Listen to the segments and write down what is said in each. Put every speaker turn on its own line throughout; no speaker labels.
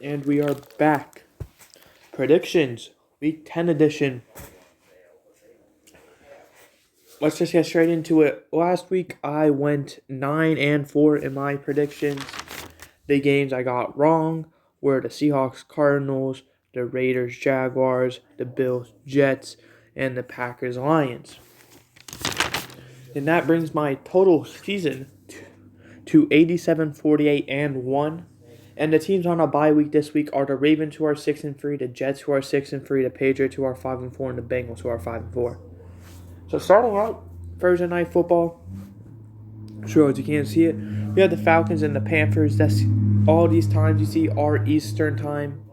And we are back. Predictions, Week 10 edition. Let's just get straight into it. Last week, I went 9-4 in my predictions. The games I got wrong were the Seahawks, Cardinals, the Raiders, Jaguars, the Bills, Jets, and the Packers, Lions. And that brings my total season to 87-48-1. And the teams on a bye week this week are the Ravens, who are 6-3, the Jets, who are 6-3, the Patriots, who are 5-4, and the Bengals, who are 5-4. So starting out Thursday Night Football, sure as you can't see it, we have the Falcons and the Panthers. That's all these times you see are Eastern time.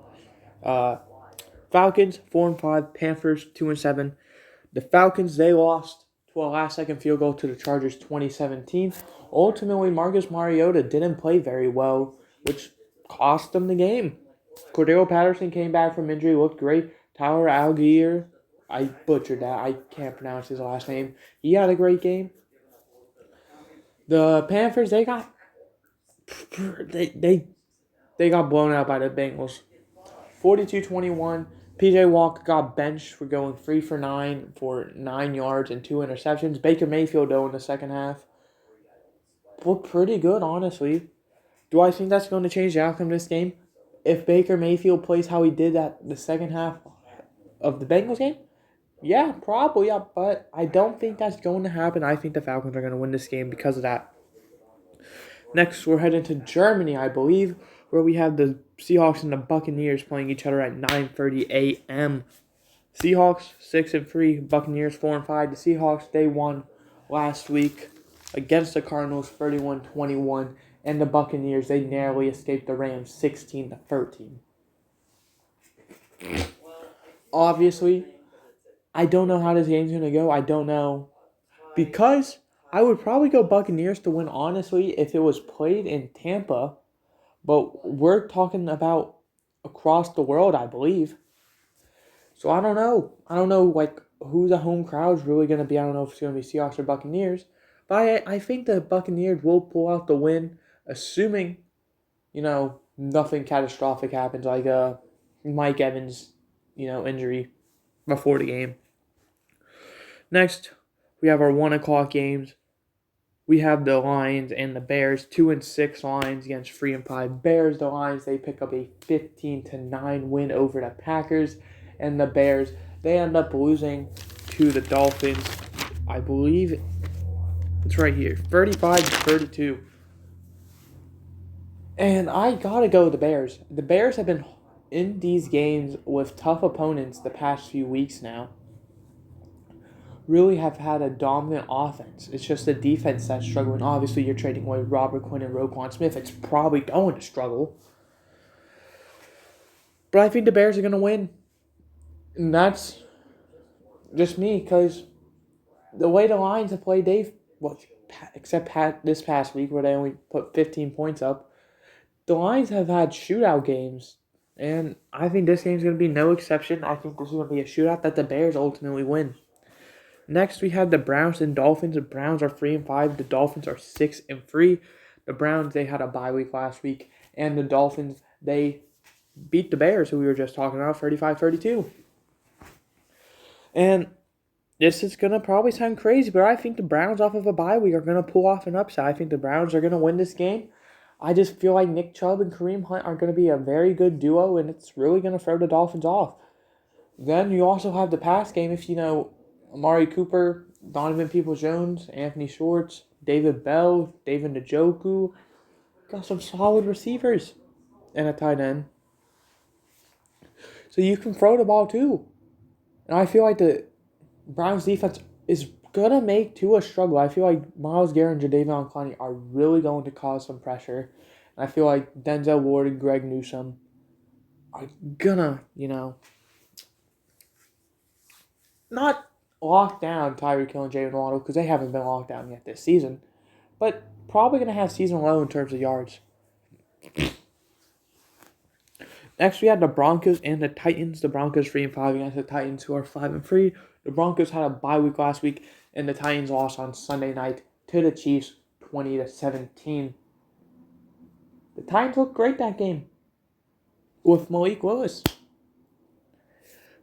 Falcons 4-5, Panthers 2-7. The Falcons, they lost to a last-second field goal to the Chargers 2017. Ultimately, Marcus Mariota didn't play very well, which cost them the game. Cordero Patterson came back from injury, looked great. Tyler Algier, I butchered that. I can't pronounce his last name. He had a great game. The Panthers, they got blown out by the Bengals. 42-21. P.J. Walker got benched for going 3 for 9 for 9 yards and 2 interceptions. Baker Mayfield, though, in the second half, looked pretty good, honestly. Do I think that's going to change the outcome of this game? If Baker Mayfield plays how he did at the second half of the Bengals game? Yeah, probably, yeah, but I don't think that's going to happen. I think the Falcons are going to win this game because of that. Next, we're heading to Germany, I believe, where we have the Seahawks and the Buccaneers playing each other at 9:30 a.m. Seahawks 6-3, Buccaneers 4-5. The Seahawks, they won last week against the Cardinals 31-21, and the Buccaneers, they narrowly escaped the Rams 16-13. Obviously, I don't know how this game's going to go. I don't know. Because I would probably go Buccaneers to win, honestly, if it was played in Tampa. But we're talking about across the world, I believe. So I don't know. I don't know, who the home crowd's really going to be. I don't know if it's going to be Seahawks or Buccaneers. But I think the Buccaneers will pull out the win, assuming, nothing catastrophic happens, like Mike Evans, injury before the game. Next, we have our 1 o'clock games. We have the Lions and the Bears, 2-6 Lions against 3-5 Bears. The Lions, they pick up a 15-9 win over the Packers. And the Bears, they end up losing to the Dolphins. I believe it's right here, 35-32. And I gotta go with the Bears. The Bears have been in these games with tough opponents the past few weeks now. Really have had a dominant offense. It's just the defense that's struggling. Obviously, you're trading away Robert Quinn and Roquan Smith. It's probably going to struggle. But I think the Bears are going to win. And that's just me, because the way the Lions have played, except this past week where they only put 15 points up, the Lions have had shootout games. And I think this game's going to be no exception. I think this is going to be a shootout that the Bears ultimately win. Next, we have the Browns and Dolphins. The Browns are 3-5. The Dolphins are 6-3. The Browns, they had a bye week last week. And the Dolphins, they beat the Bears, who we were just talking about, 35-32. And this is going to probably sound crazy, but I think the Browns, off of a bye week, are going to pull off an upset. I think the Browns are going to win this game. I just feel like Nick Chubb and Kareem Hunt are going to be a very good duo, and it's really going to throw the Dolphins off. Then you also have the pass game. If Amari Cooper, Donovan Peoples-Jones, Anthony Schwartz, David Bell, David Njoku. Got some solid receivers and a tight end. So you can throw the ball too. And I feel like the Browns defense is going to make Tua struggle. I feel like Myles Garrett and Jadeveon Clowney are really going to cause some pressure. And I feel like Denzel Ward and Greg Newsome are going to, not lock down Tyreek Hill and Jalen Waddle, because they haven't been locked down yet this season, but probably going to have season low in terms of yards. Next, we had the Broncos and the Titans. The Broncos 3-5 against the Titans, who are 5-3. The Broncos had a bye week last week, and the Titans lost on Sunday night to the Chiefs 20-17. The Titans looked great that game. with Malik Willis.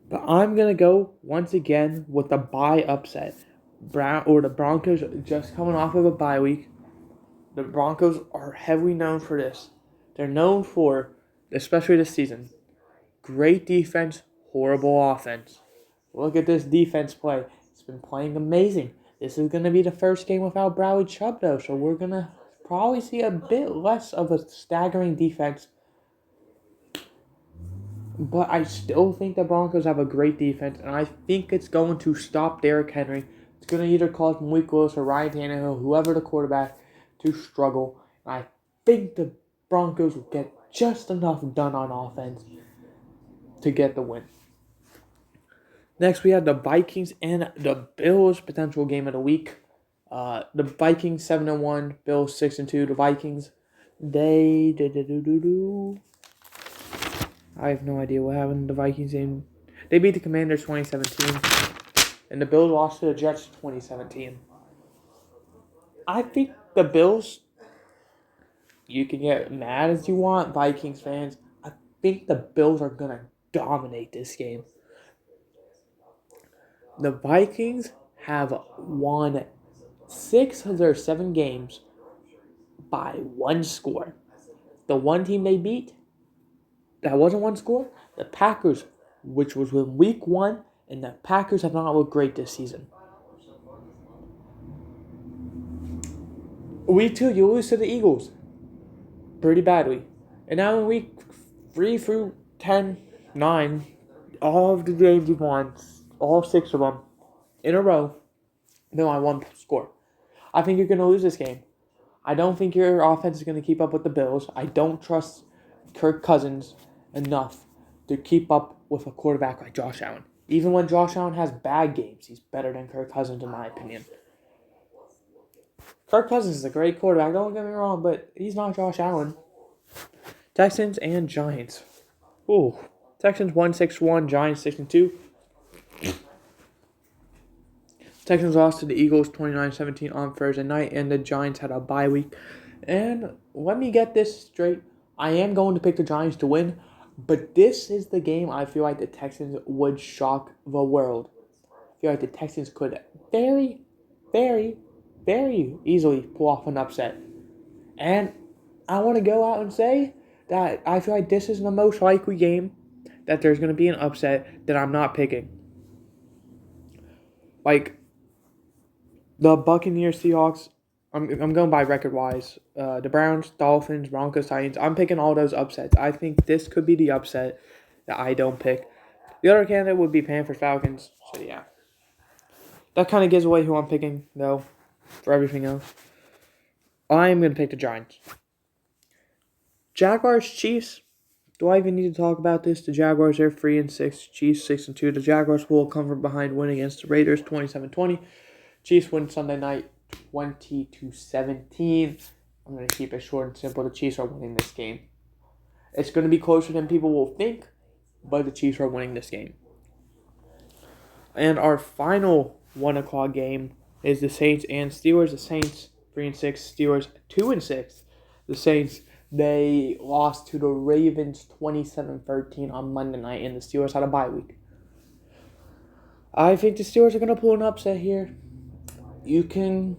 But I'm going to go once again with the bye upset. The Broncos just coming off of a bye week. The Broncos are heavily known for this. They're known for, especially this season, great defense, horrible offense. Look at this defense play. It's been playing amazing. This is going to be the first game without Bradley Chubb, though, so we're going to probably see a bit less of a staggering defense. But I still think the Broncos have a great defense, and I think it's going to stop Derrick Henry. It's going to either cause Malik Willis or Ryan Tannehill, whoever the quarterback, to struggle. And I think the Broncos will get just enough done on offense to get the win. Next, we have the Vikings and the Bills, potential game of the week. The Vikings 7-1, Bills 6-2. The Vikings, I have no idea what happened. The Vikings game, they beat the Commanders 2017, and the Bills lost to the Jets 2017. I think the Bills, you can get mad as you want, Vikings fans. I think the Bills are going to dominate this game. The Vikings have won 6 of their 7 games by 1 score. The one team they beat, that wasn't 1 score, the Packers, which was in week 1, and the Packers have not looked great this season. Week 2, you lose to the Eagles pretty badly. And now in week 3 through 10, 9, all of the games you've won, all 6 of them in a row, they won 1 score. I think you're going to lose this game. I don't think your offense is going to keep up with the Bills. I don't trust Kirk Cousins enough to keep up with a quarterback like Josh Allen. Even when Josh Allen has bad games, he's better than Kirk Cousins in my opinion. Kirk Cousins is a great quarterback, don't get me wrong, but he's not Josh Allen. Texans and Giants. Ooh. Texans 1-6-1, Giants 6-2. Texans lost to the Eagles 29-17 on Thursday night, and the Giants had a bye week. And let me get this straight. I am going to pick the Giants to win, but this is the game I feel like the Texans would shock the world. I feel like the Texans could very, very, very easily pull off an upset. And I want to go out and say that I feel like this is the most likely game that there's going to be an upset that I'm not picking. Like, the Buccaneers, Seahawks, I'm going by record-wise. The Browns, Dolphins, Broncos, Titans. I'm picking all those upsets. I think this could be the upset that I don't pick. The other candidate would be Panthers, Falcons. So, yeah. That kind of gives away who I'm picking, though, for everything else. I'm going to pick the Giants. Jaguars, Chiefs. Do I even need to talk about this? The Jaguars are 3-6. Chiefs 6-2. The Jaguars will come from behind, win against the Raiders 27-20. Chiefs win Sunday night 20-17. I'm going to keep it short and simple. The Chiefs are winning this game. It's going to be closer than people will think, but the Chiefs are winning this game. And our final 1 o'clock game is the Saints and Steelers. The Saints 3-6. Steelers 2-6. The Saints, they lost to the Ravens 27-13 on Monday night, and the Steelers had a bye week. I think the Steelers are going to pull an upset here. You can,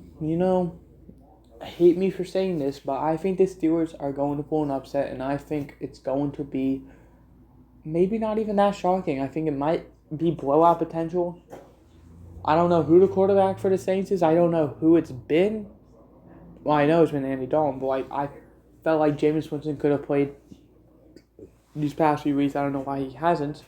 hate me for saying this, but I think the Steelers are going to pull an upset, and I think it's going to be maybe not even that shocking. I think it might be blowout potential. I don't know who the quarterback for the Saints is. I don't know who it's been. Well, I know it's been Andy Dalton, but I felt like Jameis Winston could have played these past few weeks. I don't know why he hasn't.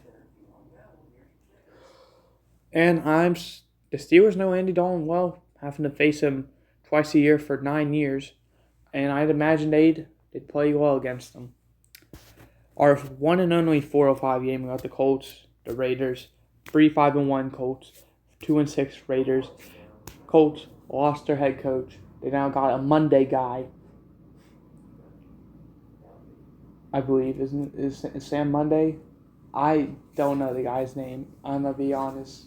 And the Steelers know Andy Dalton well, having to face him twice a year for 9 years, and I'd imagine they'd play well against them. Our one and only 405 game, we got the Colts, the Raiders, 3-5-1 Colts, 2-6 Raiders. Colts lost their head coach. They now got a Monday guy, I believe. Is Sam Monday? I don't know the guy's name. I'm going to be honest.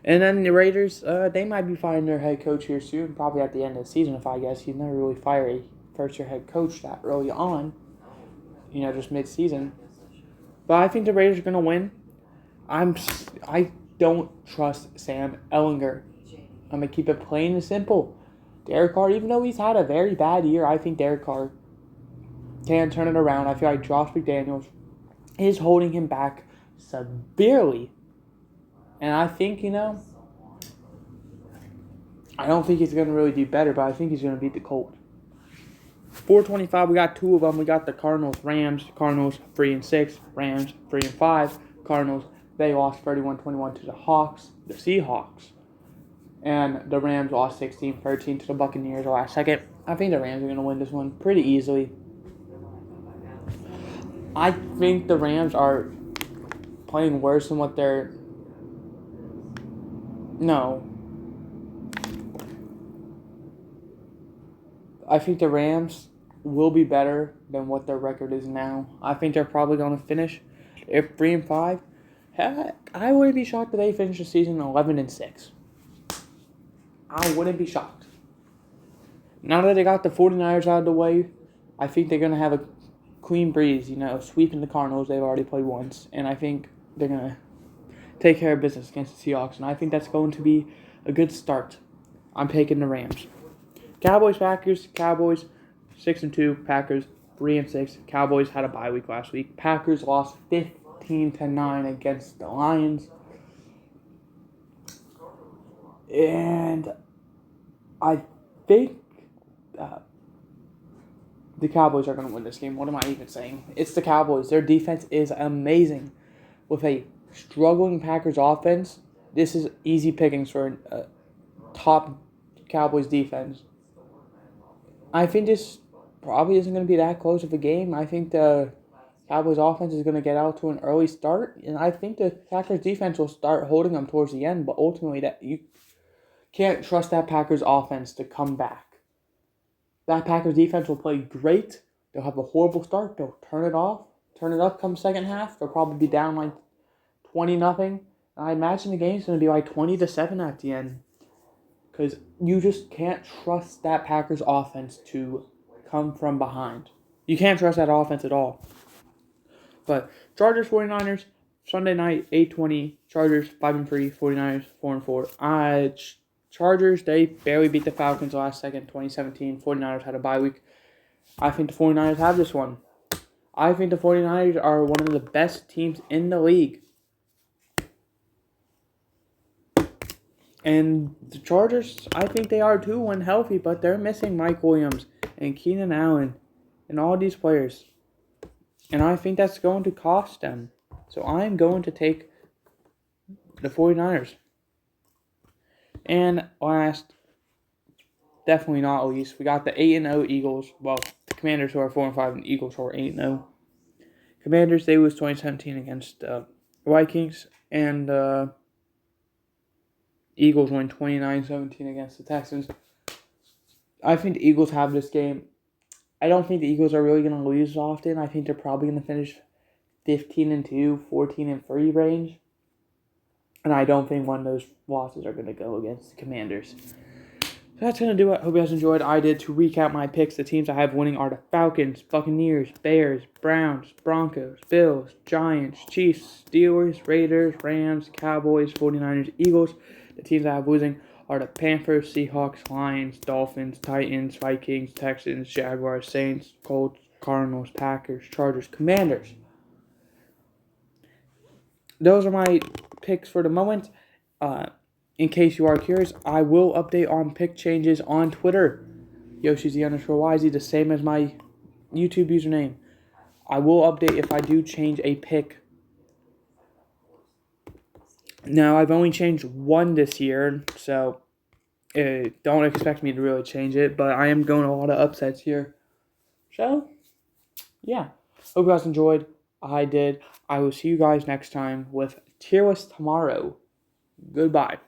And then the Raiders, they might be firing their head coach here soon, probably at the end of the season, if I guess. You never really fire a first-year head coach that early on, just mid-season. But I think the Raiders are going to win. I don't trust Sam Ellinger. I'm going to keep it plain and simple. Derek Carr, even though he's had a very bad year, I think Derek Carr can turn it around. I feel like Josh McDaniels is holding him back severely. And I think, I don't think he's going to really do better, but I think he's going to beat the Colts. 425, we got two of them. We got the Cardinals, Rams. Cardinals 3-6, Rams 3-5. Cardinals, they lost 31-21 to the Seahawks. And the Rams lost 16-13 to the Buccaneers last second. I think the Rams are going to win this one pretty easily. I think the Rams are playing worse than what they're... No. I think the Rams will be better than what their record is now. I think they're probably going to finish if 3-5. Heck, I wouldn't be shocked if they finish the season 11-6. I wouldn't be shocked. Now that they got the 49ers out of the way, I think they're going to have a clean breeze, sweeping the Cardinals. They've already played once. And I think they're going to take care of business against the Seahawks. And I think that's going to be a good start. I'm taking the Rams. Cowboys, Packers. Cowboys 6-2. Packers 3-6. Cowboys had a bye week last week. Packers lost 15-9 against the Lions. And I think the Cowboys are going to win this game. What am I even saying? It's the Cowboys. Their defense is amazing. With a struggling Packers offense, this is easy pickings for a top Cowboys defense. I think this probably isn't going to be that close of a game. I think the Cowboys offense is going to get out to an early start, and I think the Packers defense will start holding them towards the end, but ultimately that you can't trust that Packers offense to come back. That Packers defense will play great. They'll have a horrible start. They'll turn it up come second half. They'll probably be down like 20-0. I imagine the game's going to be like 20-7 at the end. Because you just can't trust that Packers offense to come from behind. You can't trust that offense at all. But Chargers, 49ers, Sunday night, 8:20. Chargers, 5-3. 49ers, 4-4. Chargers, they barely beat the Falcons last second, 2017. 49ers had a bye week. I think the 49ers have this one. I think the 49ers are one of the best teams in the league. And the Chargers, I think they are too when healthy, but they're missing Mike Williams and Keenan Allen and all these players. And I think that's going to cost them. So I'm going to take the 49ers. And last, definitely not least, we got the 8-0 Eagles. Well, the Commanders who are 4-5 and the Eagles who are 8-0. Commanders, they lose 2017 against Vikings. And Eagles win 29-17 against the Texans. I think the Eagles have this game. I don't think the Eagles are really going to lose often. I think they're probably going to finish 15-2, 14-3 range. And I don't think one of those losses are going to go against the Commanders. So that's going to do it. Hope you guys enjoyed. I did. To recap my picks, the teams I have winning are the Falcons, Buccaneers, Bears, Browns, Broncos, Bills, Giants, Chiefs, Steelers, Raiders, Rams, Cowboys, 49ers, Eagles. The teams I have losing are the Panthers, Seahawks, Lions, Dolphins, Titans, Vikings, Texans, Jaguars, Saints, Colts, Cardinals, Packers, Chargers, Commanders. Those are my picks for the moment. In case you are curious, I will update on pick changes on Twitter. YoshiZ_YZ, the same as my YouTube username. I will update if I do change a pick. Now, I've only changed one this year, so don't expect me to really change it, but I am going a lot of upsets here. So, yeah. Hope you guys enjoyed. I did. I will see you guys next time with Tier List tomorrow. Goodbye.